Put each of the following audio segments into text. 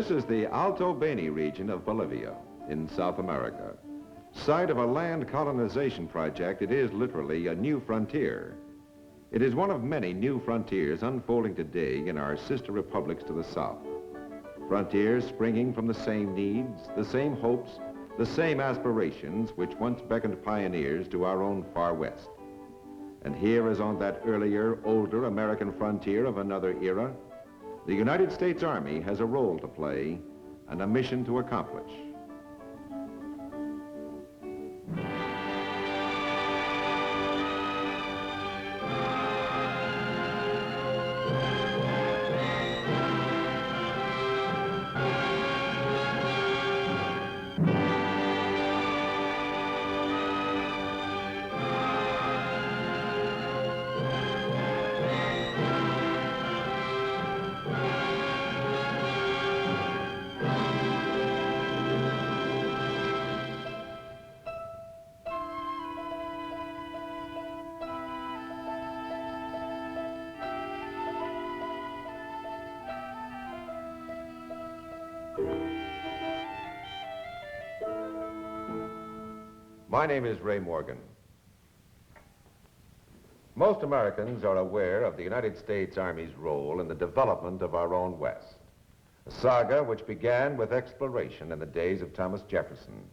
This is the Alto Beni region of Bolivia in South America. Site of a land colonization project, it is literally a new frontier. It is one of many new frontiers unfolding today in our sister republics to the south. Frontiers springing from the same needs, the same hopes, the same aspirations which once beckoned pioneers to our own far west. And here, as on that earlier, older American frontier of another era, the United States Army has a role to play and a mission to accomplish. My name is Ray Morgan. Most Americans are aware of the United States Army's role in the development of our own West, a saga which began with exploration in the days of Thomas Jefferson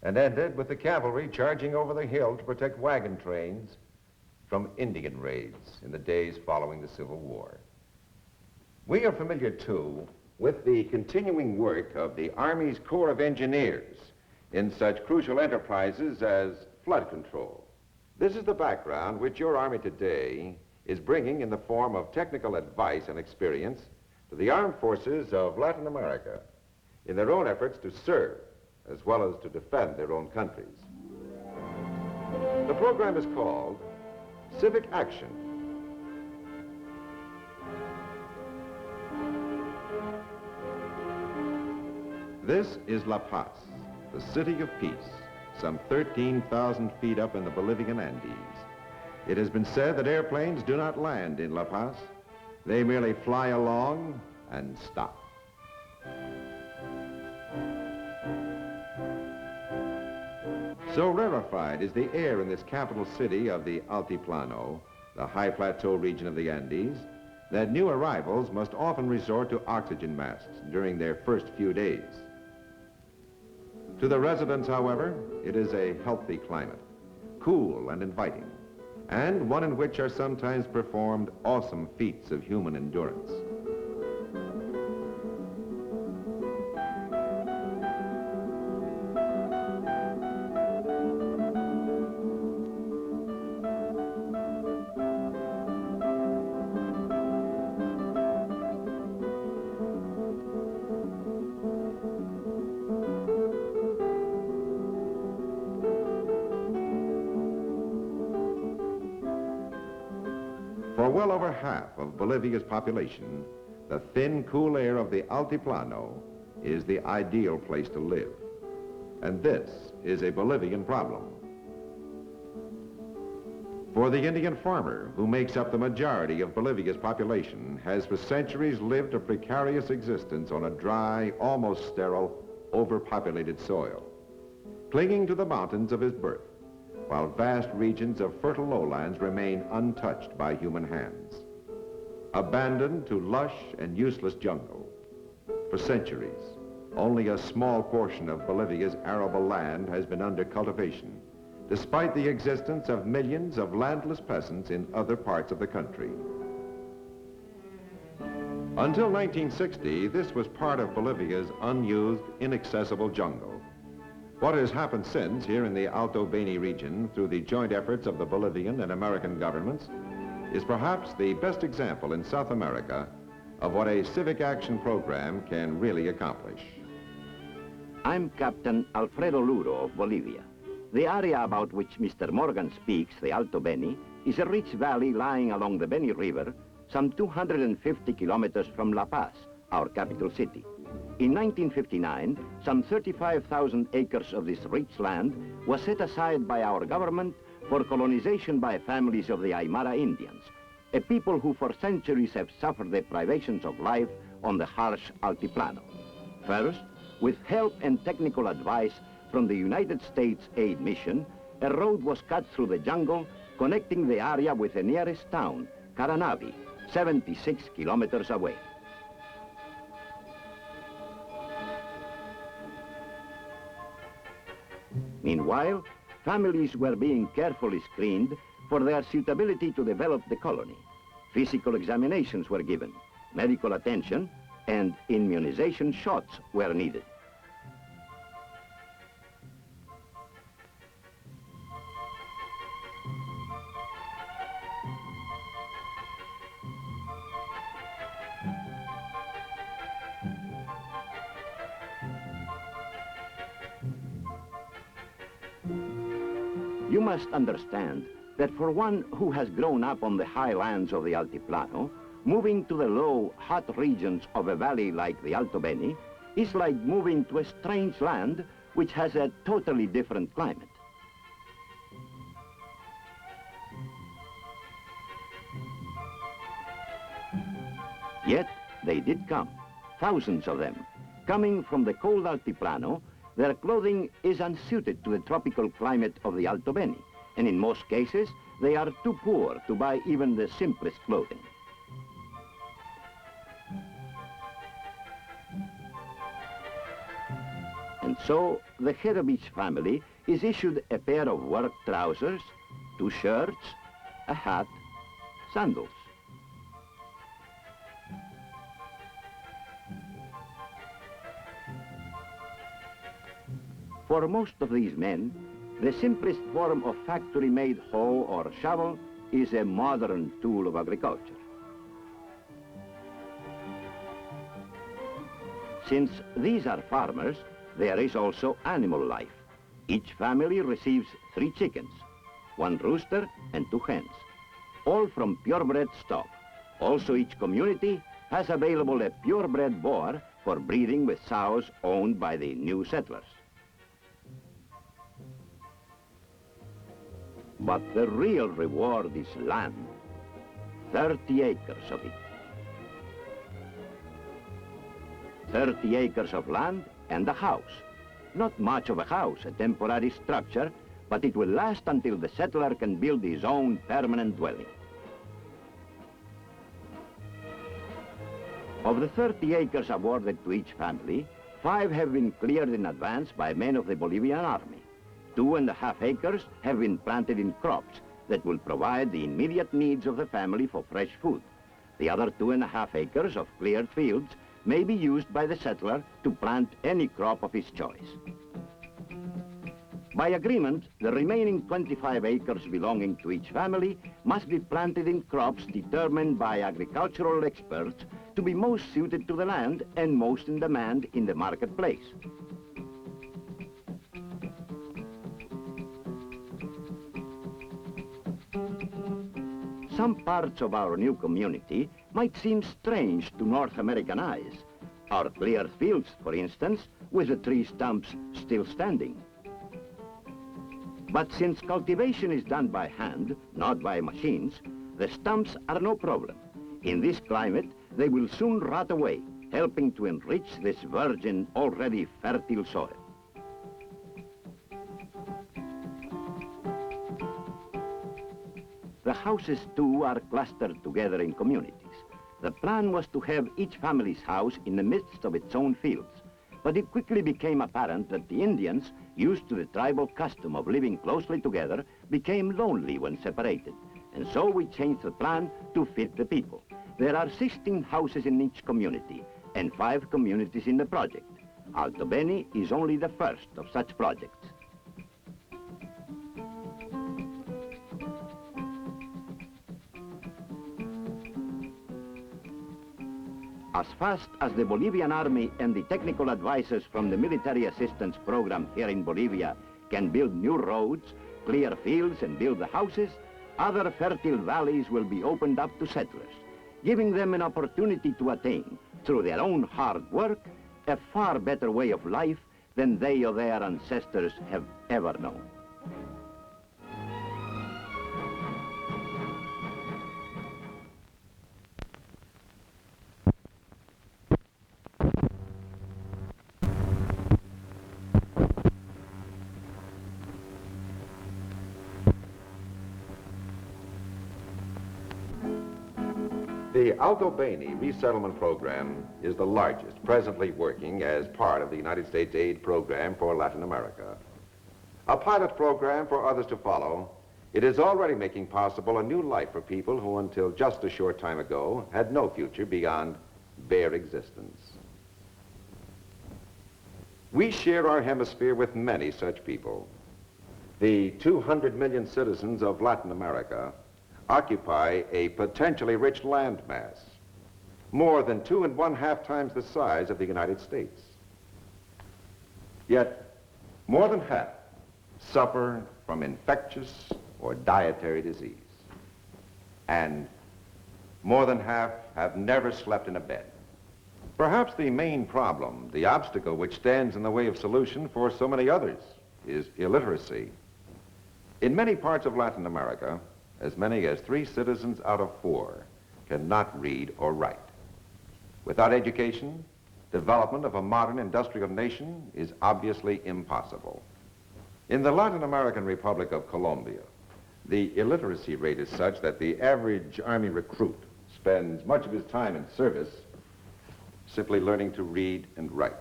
and ended with the cavalry charging over the hill to protect wagon trains from Indian raids in the days following the Civil War. We are familiar, too, with the continuing work of the Army's Corps of Engineers in such crucial enterprises as flood control. This is the background which your Army today is bringing in the form of technical advice and experience to the armed forces of Latin America in their own efforts to serve as well as to defend their own countries. The program is called Civic Action. This is La Paz, the city of peace, some 13,000 feet up in the Bolivian Andes. It has been said that airplanes do not land in La Paz. They merely fly along and stop. So rarefied is the air in this capital city of the Altiplano, the high plateau region of the Andes, that new arrivals must often resort to oxygen masks during their first few days. To the residents, however, it is a healthy climate, cool and inviting, and one in which are sometimes performed awesome feats of human endurance. For well over half of Bolivia's population, the thin, cool air of the Altiplano is the ideal place to live. And this is a Bolivian problem. For the Indian farmer, who makes up the majority of Bolivia's population, has for centuries lived a precarious existence on a dry, almost sterile, overpopulated soil, clinging to the mountains of his birth, while vast regions of fertile lowlands remain untouched by human hands. Abandoned to lush and useless jungle. For centuries, only a small portion of Bolivia's arable land has been under cultivation, despite the existence of millions of landless peasants in other parts of the country. Until 1960, this was part of Bolivia's unused, inaccessible jungle. What has happened since here in the Alto Beni region through the joint efforts of the Bolivian and American governments is perhaps the best example in South America of what a civic action program can really accomplish. I'm Captain Alfredo Luro of Bolivia. The area about which Mr. Morgan speaks, the Alto Beni, is a rich valley lying along the Beni River, some 250 kilometers from La Paz, our capital city. In 1959, some 35,000 acres of this rich land was set aside by our government for colonization by families of the Aymara Indians, a people who for centuries have suffered the privations of life on the harsh Altiplano. First, with help and technical advice from the United States Aid Mission, a road was cut through the jungle, connecting the area with the nearest town, Caranavi, 76 kilometers away. Meanwhile, families were being carefully screened for their suitability to develop the colony. Physical examinations were given, medical attention, and immunization shots were needed. You must understand that for one who has grown up on the highlands of the Altiplano, moving to the low, hot regions of a valley like the Alto Beni is like moving to a strange land which has a totally different climate. Yet they did come, thousands of them. Coming from the cold Altiplano, their clothing is unsuited to the tropical climate of the Alto Beni, and in most cases, they are too poor to buy even the simplest clothing. And so, the Herovich family is issued a pair of work trousers, 2 shirts, a hat, sandals. For most of these men, the simplest form of factory-made hoe or shovel is a modern tool of agriculture. Since these are farmers, there is also animal life. Each family receives 3 chickens, 1 rooster and 2 hens, all from purebred stock. Also, each community has available a purebred boar for breeding with sows owned by the new settlers. But the real reward is land, 30 acres of it. 30 acres of land and a house. Not much of a house, a temporary structure, but it will last until the settler can build his own permanent dwelling. Of the 30 acres awarded to each family, 5 have been cleared in advance by men of the Bolivian army. 2.5 acres have been planted in crops that will provide the immediate needs of the family for fresh food. The other 2.5 acres of cleared fields may be used by the settler to plant any crop of his choice. By agreement, the remaining 25 acres belonging to each family must be planted in crops determined by agricultural experts to be most suited to the land and most in demand in the marketplace. Some parts of our new community might seem strange to North American eyes. Our cleared fields, for instance, with the tree stumps still standing. But since cultivation is done by hand, not by machines, the stumps are no problem. In this climate, they will soon rot away, helping to enrich this virgin, already fertile soil. The houses, too, are clustered together in communities. The plan was to have each family's house in the midst of its own fields, but it quickly became apparent that the Indians, used to the tribal custom of living closely together, became lonely when separated, and so we changed the plan to fit the people. There are 16 houses in each community, and 5 communities in the project. Alto Beni is only the first of such projects. As fast as the Bolivian Army and the technical advisors from the Military Assistance Program here in Bolivia can build new roads, clear fields, and build the houses, other fertile valleys will be opened up to settlers, giving them an opportunity to attain, through their own hard work, a far better way of life than they or their ancestors have ever known. The Alto Beni resettlement program is the largest presently working as part of the United States aid program for Latin America. A pilot program for others to follow, it is already making possible a new life for people who until just a short time ago had no future beyond bare existence. We share our hemisphere with many such people. The 200 million citizens of Latin America occupy a potentially rich landmass, more than 2.5 times the size of the United States. Yet, more than half suffer from infectious or dietary disease, and more than half have never slept in a bed. Perhaps the main problem, the obstacle which stands in the way of solution for so many others, is illiteracy. In many parts of Latin America, as many as 3 citizens out of 4 cannot read or write. Without education, development of a modern industrial nation is obviously impossible. In the Latin American Republic of Colombia, the illiteracy rate is such that the average Army recruit spends much of his time in service simply learning to read and write.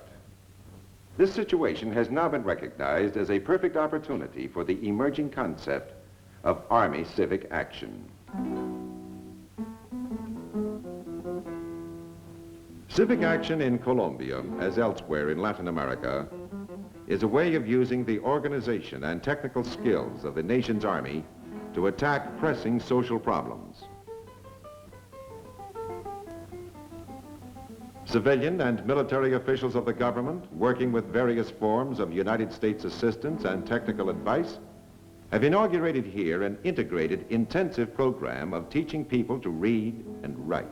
This situation has now been recognized as a perfect opportunity for the emerging concept of Army civic action. Civic action in Colombia, as elsewhere in Latin America, is a way of using the organization and technical skills of the nation's army to attack pressing social problems. Civilian and military officials of the government, working with various forms of United States assistance and technical advice, have inaugurated here an integrated, intensive program of teaching people to read and write,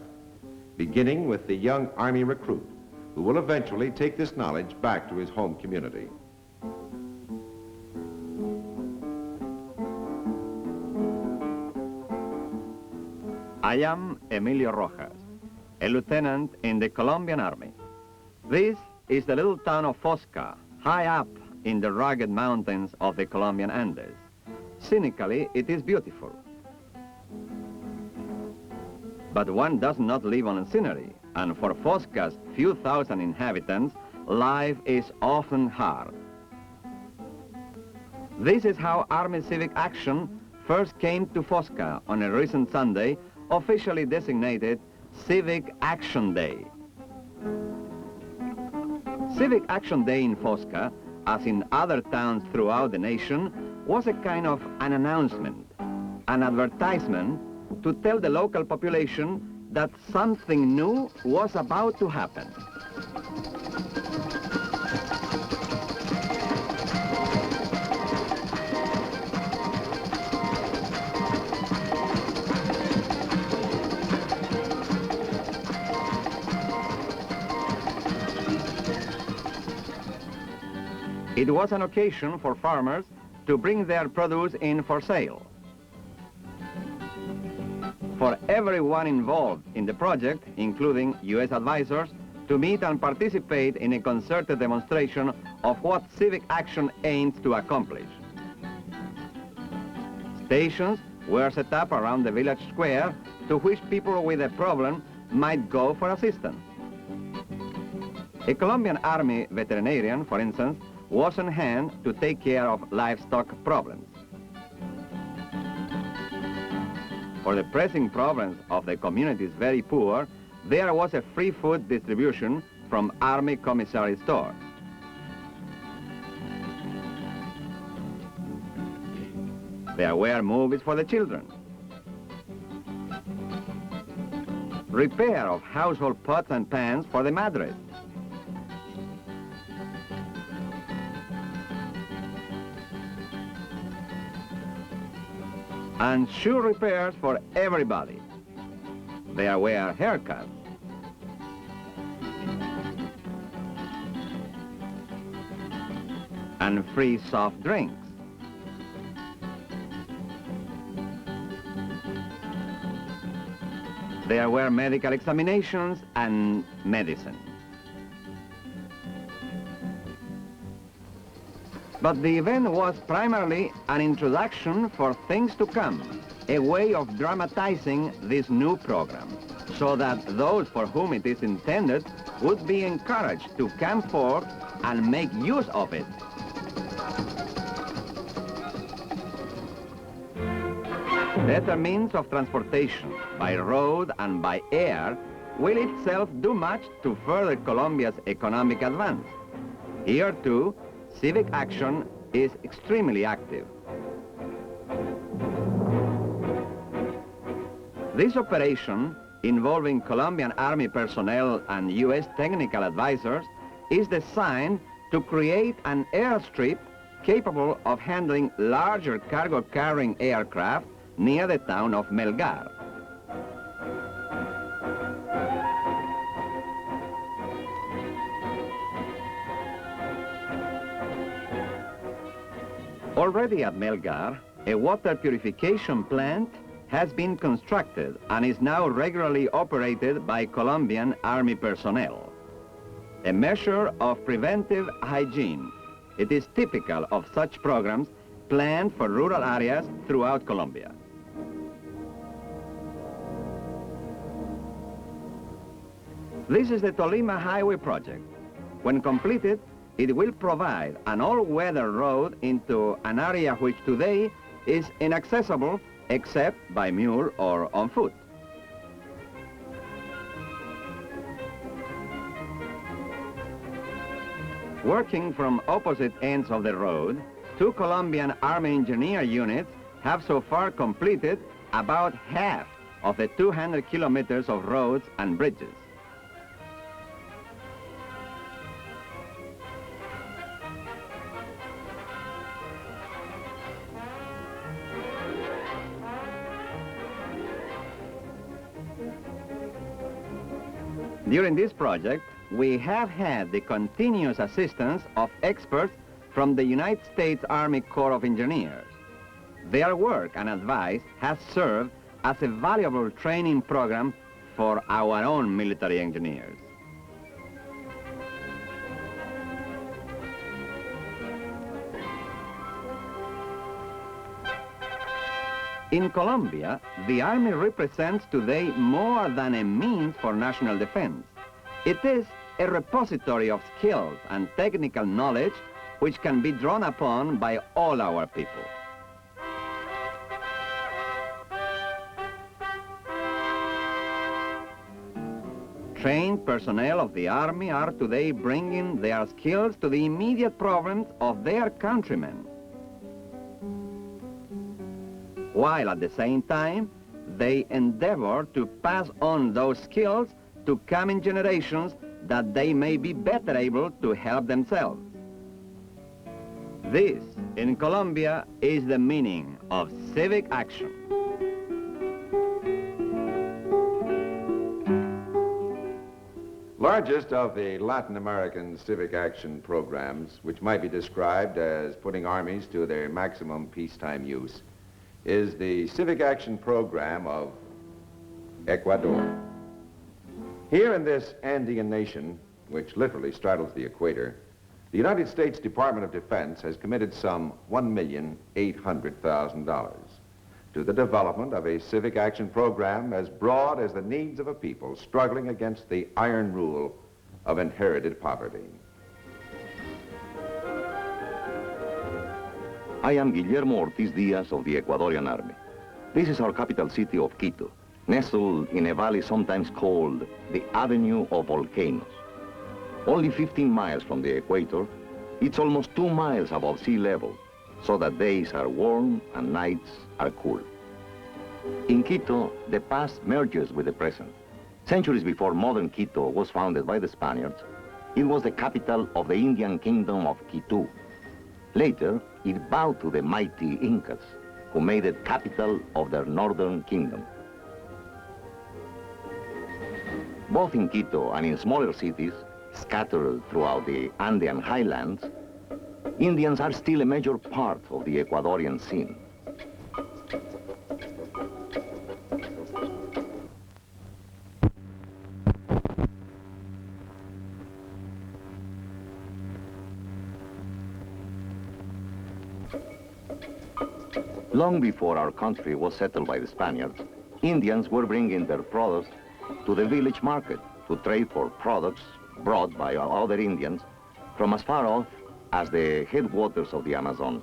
beginning with the young Army recruit, who will eventually take this knowledge back to his home community. I am Emilio Rojas, a lieutenant in the Colombian Army. This is the little town of Fosca, high up in the rugged mountains of the Colombian Andes. Scenically, it is beautiful. But one does not live on scenery, and for Fosca's few thousand inhabitants, life is often hard. This is how Army Civic Action first came to Fosca on a recent Sunday, officially designated Civic Action Day. Civic Action Day in Fosca, as in other towns throughout the nation, was a kind of an announcement, an advertisement to tell the local population that something new was about to happen. It was an occasion for farmers to bring their produce in for sale. For everyone involved in the project, including U.S. advisors, to meet and participate in a concerted demonstration of what civic action aims to accomplish. Stations were set up around the village square to which people with a problem might go for assistance. A Colombian Army veterinarian, for instance, was on hand to take care of livestock problems. For the pressing problems of the communities very poor, there was a free food distribution from Army commissary stores. There were movies for the children. Repair of household pots and pans for the madres. And shoe repairs for everybody. There were haircuts. And free soft drinks. There were medical examinations and medicine. But the event was primarily an introduction for things to come, a way of dramatizing this new program. so that those for whom it is intended would be encouraged to come forth and make use of it. Better means of transportation by road and by air will itself do much to further Colombia's economic advance. Here too, civic action is extremely active. This operation, involving Colombian Army personnel and U.S. technical advisors, is designed to create an airstrip capable of handling larger cargo-carrying aircraft near the town of Melgar. Already at Melgar, a water purification plant has been constructed and is now regularly operated by Colombian Army personnel. A measure of preventive hygiene. It is typical of such programs planned for rural areas throughout Colombia. This is the Tolima Highway project. When completed, it will provide an all-weather road into an area which today is inaccessible except by mule or on foot. Working from opposite ends of the road, two Colombian Army engineer units have so far completed about half of the 200 kilometers of roads and bridges. During this project, we have had the continuous assistance of experts from the United States Army Corps of Engineers. Their work and advice has served as a valuable training program for our own military engineers. In Colombia, the Army represents today more than a means for national defense. It is a repository of skills and technical knowledge which can be drawn upon by all our people. Trained personnel of the Army are today bringing their skills to the immediate problems of their countrymen, while at the same time, they endeavor to pass on those skills to coming generations that they may be better able to help themselves. This, in Colombia, is the meaning of civic action. Largest of the Latin American civic action programs, which might be described as putting armies to their maximum peacetime use, is the Civic Action Program of Ecuador. Here in this Andean nation, which literally straddles the equator, the United States Department of Defense has committed some $1,800,000 to the development of a civic action program as broad as the needs of a people struggling against the iron rule of inherited poverty. I am Guillermo Ortiz Diaz of the Ecuadorian Army. This is our capital city of Quito, nestled in a valley sometimes called the Avenue of Volcanoes. Only 15 miles from the equator, it's almost 2 miles above sea level, so that days are warm and nights are cool. In Quito, the past merges with the present. Centuries before modern Quito was founded by the Spaniards, it was the capital of the Indian kingdom of Quito. Later, it bowed to the mighty Incas, who made it capital of their northern kingdom. Both in Quito and in smaller cities, scattered throughout the Andean highlands, Indians are still a major part of the Ecuadorian scene. Long before our country was settled by the Spaniards, Indians were bringing their products to the village market to trade for products brought by other Indians from as far off as the headwaters of the Amazon.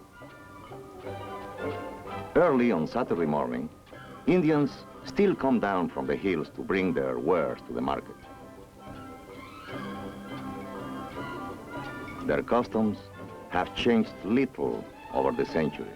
Early on Saturday morning, Indians still come down from the hills to bring their wares to the market. Their customs have changed little over the centuries.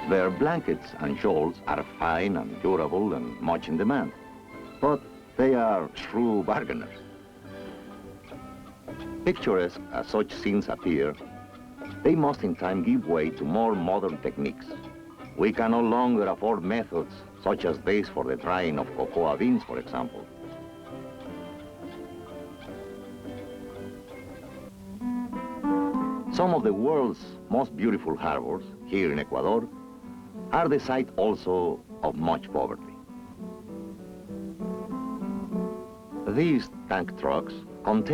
Their blankets and shawls are fine and durable and much in demand, but they are shrewd bargainers. Picturesque as such scenes appear, they must in time give way to more modern techniques. We can no longer afford methods such as this for the drying of cocoa beans, for example. Some of the world's most beautiful harbors here in Ecuador are the site also of much poverty. These tank trucks contain